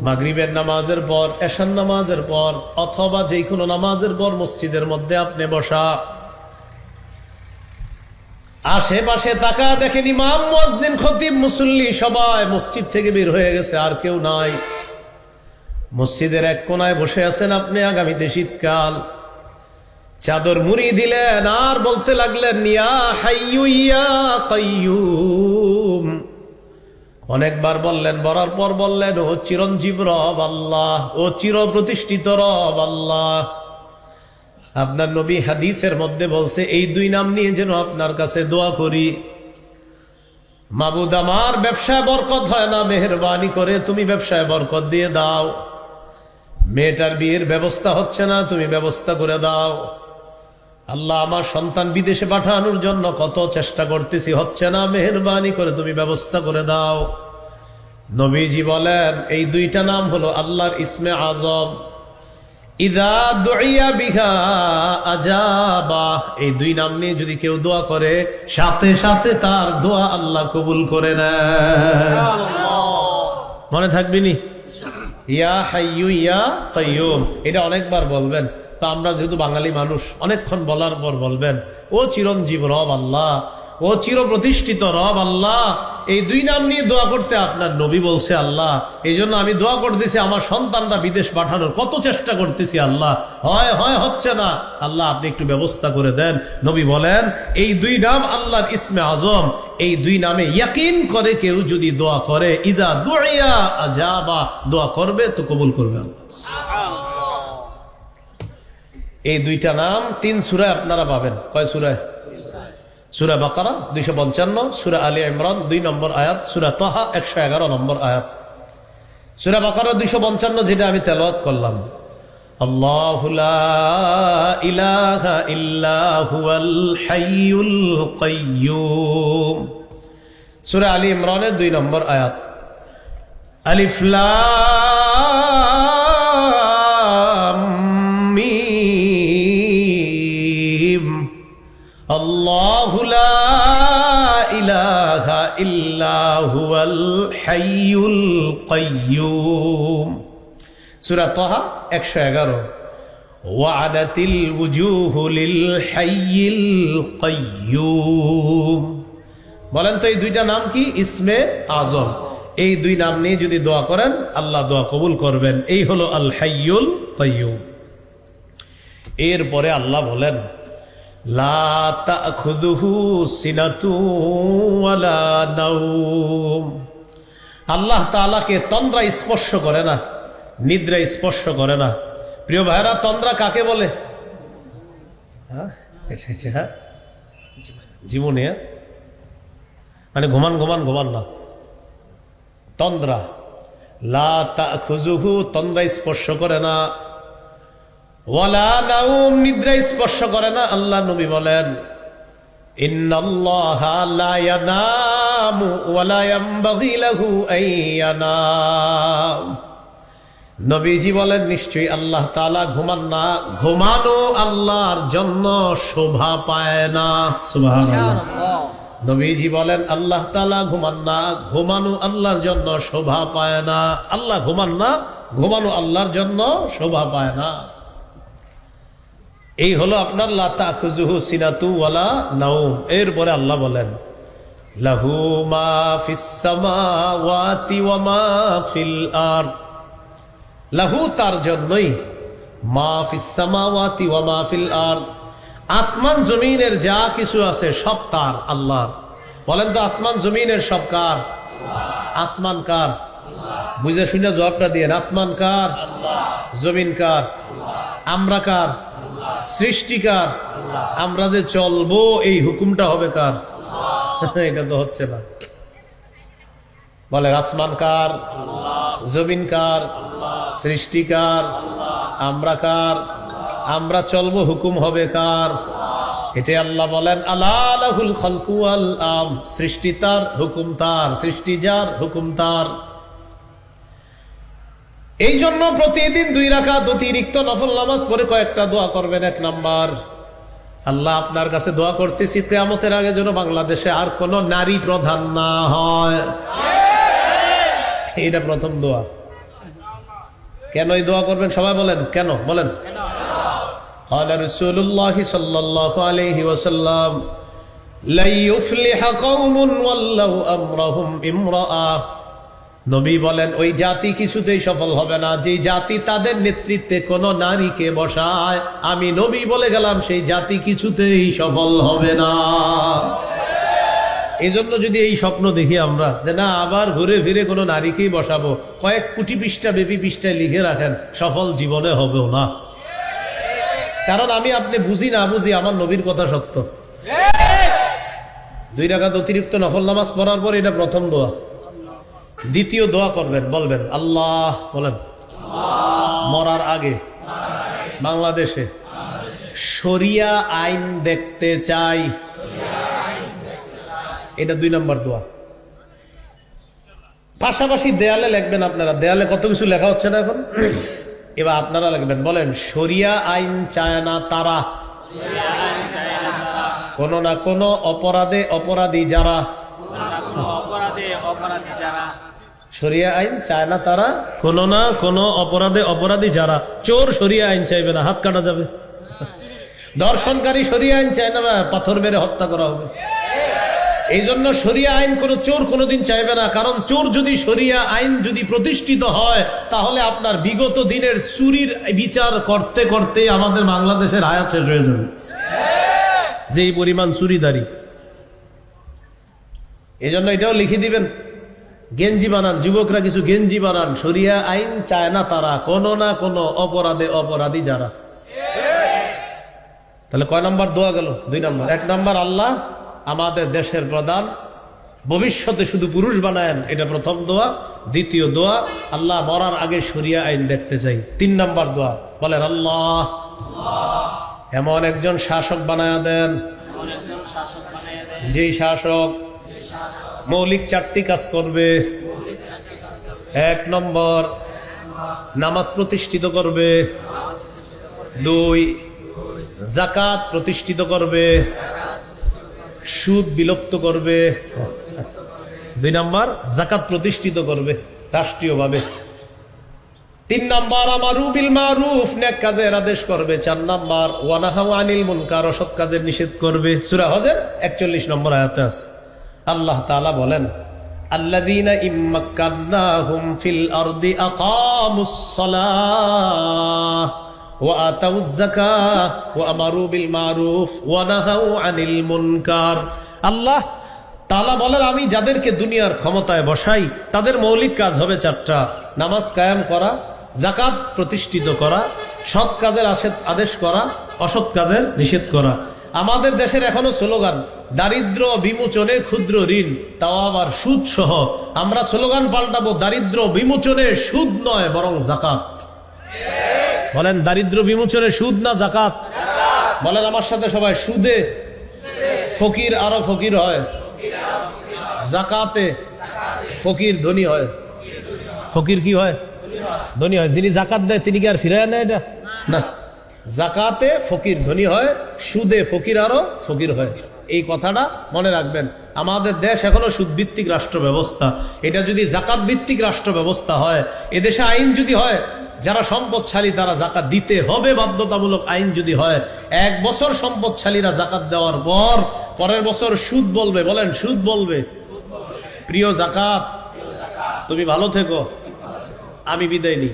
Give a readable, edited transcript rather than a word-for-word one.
মাগরিবের নামাজের পর, এশার নামাজের পর, অথবা যে কোনো নামাজের পর মসজিদের মধ্যে আপনি বসা, আশেপাশে তাকা দেখেন ইমাম, মুয়াজ্জিন, খতিব, মুসল্লি সবাই মসজিদ থেকে বের হয়ে গেছে, আর কেউ নাই। মসজিদের এক কোনায় বসে আছেন আপনি। আগামীতে শীতকাল, চাদর মুড়ি দিলেন আর বলতে লাগলেন ইয়া হাইয়ু ইয়া কাইয়ুম। অনেকবার বললেন, বলার পর বললেন ও চিরঞ্জীব রব আল্লাহ, ও চির প্রতিষ্ঠিত রব আল্লাহ। আপনার নবী হাদিসের মধ্যে বলছে এই দুই নাম নিয়ে যেন আপনার কাছে দোয়া করি। মাবুদ, আমার ব্যবসায় বরকত হয় না, মেহেরবানি করে তুমি ব্যবসায় বরকত দিয়ে দাও। মেয়েটার বিয়ের ব্যবস্থা হচ্ছে না, তুমি ব্যবস্থা করে দাও। আল্লাহ, আমার সন্তান বিদেশে পাঠানোর জন্য কত চেষ্টা করতেছি, হচ্ছে না, মেহেরবানি করে তুমি ব্যবস্থা করে দাও। নবীজি বলেন এই দুইটা নাম হলো আল্লাহর ইসমে আজম। ইযা দুইয়া বিহা আজাবা, এই দুই নাম নিয়ে যদি কেউ দোয়া করে সাথে সাথে তার দোয়া আল্লাহ কবুল করে নেন। মনে থাকবিনি? ইয়া হাইয়ু ইয়া কাইয়ুম, এটা অনেকবার বলবেন। তো আমরা যেহেতু বাঙালি মানুষ, অনেকক্ষণ বলার পর বলবেন ও চিরঞ্জীব রব আল্লাহ, ও চির প্রতিষ্ঠিত রব আল্লাহ। এই দুই নাম নিয়ে দোয়া করতে আপনার নবী বলছে আল্লাহ, এই জন্য আমি দোয়া করতেছি আমার সন্তানটা বিদেশ পাঠানোর কত চেষ্টা করতেছি আল্লাহ, হচ্ছে না, আল্লাহ আপনি একটু ব্যবস্থা করে দেন। নবী বলেন এই দুই নাম আল্লাহর ইসমে আজম, এই দুই নামে ইয়াকিন করে কেউ যদি দোয়া করে, ইদা দুইয়া আজাবা, দোয়া করবে তো কবুল করবে আল্লাহ। এই দুইটা নাম 3 সূরায় আপনারা পাবেন। কয় সূরায়? সূরা বাকারা 255, সূরা আলী ইমরান 2 নম্বর আয়াত, সূরা তাহা 111 নম্বর আয়াত। সূরা বাকারা 255 যেটা আমি তেলাওয়াত করলাম, আল্লাহু লা ইলাহা ইল্লা হুয়াল হাইয়ুল কাইয়্যুম। সূরা আলী ইমরানের 2 নম্বর আয়াত, আলিফ লাম মিম, আল্লাহু লা ইলাহা ইল্লা হুয়াল হাইয়ুল কাইয়্যুম। সূরা তাহা 111, ওয়া'দাতিল ওয়ুজুহু লিল হাইয়িল কাইয়্যুম। বলেন তো এই দুইটা নাম কি? ইসমে আজম। এই দুই নাম নিয়ে যদি দোয়া করেন আল্লাহ দোয়া কবুল করবেন। এই হলো আল হাইয়ুল কাইয়্যুম। এরপরে আল্লাহ বলেন লা তাখুযুহু সিনাতু ওয়ালা নাওম। আল্লাহ তাআলাকে তন্দ্রা স্পর্শ করে না, নিদ্রা স্পর্শ করে না। প্রিয় ভাইরা, তন্দ্রা কাকে বলে? জীবনে মানে ঘুমান না, তন্দ্রা। লা তাখুযুহু, তন্দ্রা স্পর্শ করে না, ওয়ালা নাউম, নিদ্রা স্পর্শ করে না। আল্লাহ নবী বলেন ইন্নাল্লাহা লা ইয়ানামু ওয়ালা ইয়ানবাগি লাহু আন ইয়ানাম। নবীজি বলেন নিশ্চয়ই আল্লাহ তাআলা ঘুমান না, ঘুমানো আল্লাহর জন্য শোভা পায় না। সুবহানাল্লাহ। নবীজি বলেন আল্লাহ তাআলা ঘুমান না, ঘুমানো আল্লাহর জন্য শোভা পায় না। আল্লাহ ঘুমান না, ঘুমানো আল্লাহর জন্য শোভা পায় না। এই হলো আপনার লা তাখুযুহু সিনাতু ওয়ালা নাওম। এরপরে আল্লাহ বলেন লাহু মা ফিস সামাওয়াতি ওয়া মা ফিল আরদ। লাহু, তার জন্যই, মা ফিস সামাওয়াতি ওয়া মা ফিল আরদ, আসমান জমিনের যা কিছু আছে সব তার, আল্লাহর। বলেন তো আসমান জমিনের সব কার? আসমান কার? বুঝে শুনে জবাবটা দিয়ে। আসমান কার? জমিন কার? আমরা কার? সৃষ্টিকার। আমরা যে চলবো এই হুকুমটা হবে কার? এটা তো হচ্ছে না। বলে আসমান কার? জমিন কার? সৃষ্টিকার। আমরা কার? আমরা চলবো হুকুম হবে কার? এটা আল্লাহ বলেন আলা লাহুল খালকু ওয়াল আম, সৃষ্টি তার, হুকুম তার, সৃষ্টি যার, হুকুম তার। এই জন্য প্রতিদিন 2 রাকাত অতিরিক্ত নফল নামাজ পড়ে কয়েকটা দোয়া করবেন। 1 নাম্বার, আল্লাহ আপনার কাছে দোয়া করতেছি কিয়ামতের আগে যেন বাংলাদেশে আর কোন নারী প্রধান না হয়। এটা প্রথম দোয়া। কেনই দোয়া করবেন সবাই বলেন, কেন বলেন? قال رسول الله صلى الله عليه وسلم لا يفلح قوم ولو امرهم امرأة। নবী বলেন ওই জাতি কিছুতেই সফল হবে না যে জাতি তাদের নেতৃত্বে কোন নারীকে বসায়। আমি নবী বলে গেলাম সেই জাতি কিছুতেই সফল হবে না। এই জন্য যদি এই স্বপ্ন দেখি আমরা যে না আবার ঘুরে ফিরে কোনো নারীকেই বসাবো, কয়েক কোটি পৃষ্ঠা ব্যাপী পৃষ্ঠায় লিখে রাখেন, সফল জীবনে হবেও না। কারণ আমি আপনি বুঝি না বুঝি আমার নবীর কথা সত্য। 2 রাকাত অতিরিক্ত নফল নামাজ পড়ার পর এটা প্রথম দোয়া। দ্বিতীয় দোয়া করবেন, বলবেন আল্লাহ, বলেন মরার আগে বাংলাদেশে শরিয়া আইন দেখতে চাই। এটা 2 নম্বর দোয়া। পাশাপাশি দেয়ালে লিখবেন আপনারা, দেয়ালে কত কিছু লেখা হচ্ছে না এখন, এবার আপনারা লিখবেন, বলেন শরিয়া আইন চায় না তারা, কোন না কোন অপরাধে অপরাধী যারা। শরিয়া আইন চায় না তারা, কোন না কোন অপরাধে অপরাধী যারা। চোর শরিয়া আইন চাইবে না, হাত কাটা যাবে। দর্শনকারী শরিয়া আইন চায় না, পাথর মেরে হত্যা করা হবে। এই জন্য শরিয়া আইন কোন চোর কোনোদিন চাইবে না। কারণ চোর যদি শরিয়া আইন যদি প্রতিষ্ঠিত হয় তাহলে আপনার বিগত দিনের চুরির বিচার করতে করতে আমাদের বাংলাদেশের হায়াত শেষ হয়ে যাবে, যেই পরিমাণ চুরিদারি। এই জন্য এটাও লিখে দিবেন, গেঞ্জি বানান, যুবকরা কিছু গেঞ্জি বানান, শরিয়া আইন চায় না তারা, কোন না কোন অপরাধে অপরাধী যারা। তাহলে কয় নম্বর দোয়া গেল? 2 নম্বর। 1 নম্বর আল্লাহ আমাদের দেশের প্রধান ভবিষ্যতে শুধু পুরুষ বানায়েন, এটা প্রথম দোয়া। দ্বিতীয় দোয়া আল্লাহ মরার আগে শরিয়া আইন দেখতে চাই। 3 নম্বর দোয়া বলেন আল্লাহ এমন একজন শাসক বানায়া দেন, যেই শাসক মৌলিক 4টি কাজ করবে। 1 নম্বর নামাজ প্রতিষ্ঠিত করবে, 2 যাকাত প্রতিষ্ঠিত করবে, সুদ বিলুপ্ত করবে, 2 নম্বর যাকাত প্রতিষ্ঠিত করবে রাষ্ট্রীয়ভাবে, 3 নম্বর আমারু বিল মারুফ নেক কাজের আদেশ করবে, 4 নম্বর ওয়া নাহাউ আনিল মুনকার অসৎ কাজের নিষেধ করবে। সূরা হজের 41 নম্বর আয়াতে আছে আল্লাহ তাআলা বলেন আল্লাযীনা ইম্মাক্কান্নাহুম ফিল আরদি আকামুস সালাহ ওয়া আতাউয যাকাহ ওয়া আমারু বিল মারুফ ওয়া নাহাউ আনিল মুনকার। আল্লাহ তাআলা বলেন আমি যাদেরকে দুনিয়ার ক্ষমতায় বসাই তাদের মৌলিক কাজ হবে 4টা: নামাজ কায়েম করা, যাকাত প্রতিষ্ঠিত করা, সৎ কাজের আদেশ করা, অসৎ কাজের নিষেধ করা। আমাদের দেশের এখনো স্লোগান দারিদ্র বিমোচনে ক্ষুদ্র ঋণ, তাও আবার সুদ সহ। আমরা স্লোগান পাল্টাবো দারিদ্র বিমোচনে সুদ নয় বরং যাকাত। বলেন দারিদ্র বিমোচনে সুদ না যাকাত? বলেন আমার সাথে সবাই, সুদে ফকির আরো ফকির হয়, যাকাতে ফকির ধনী হয়। ফকির কি হয়? ধনী হয়। যিনি যাকাত দেয় তিনি কি আর ফিরায় না? এটা না, যাকাতে ফকির ধনী হয়, সুদে ফকির আরো ফকির হয়। এই কথাটা মনে রাখবেন। আমাদের দেশ এখনো সুদ ভিত্তিক রাষ্ট্র ব্যবস্থা। এটা যদি যাকাত ভিত্তিক রাষ্ট্র ব্যবস্থা হয়, এদেশে আইন যদি হয় যারা সম্পদশালী তারা যাকাত দিতে হবে বাধ্যতামূলক আইন যদি হয়, 1 বছর সম্পদশালীরা যাকাত দেওয়ার পর পরের বছর সুদ বলবে। বলেন সুদ বলবে। প্রিয় যাকাত, তুমি ভালো থেকো, আমি বিদায় নিই।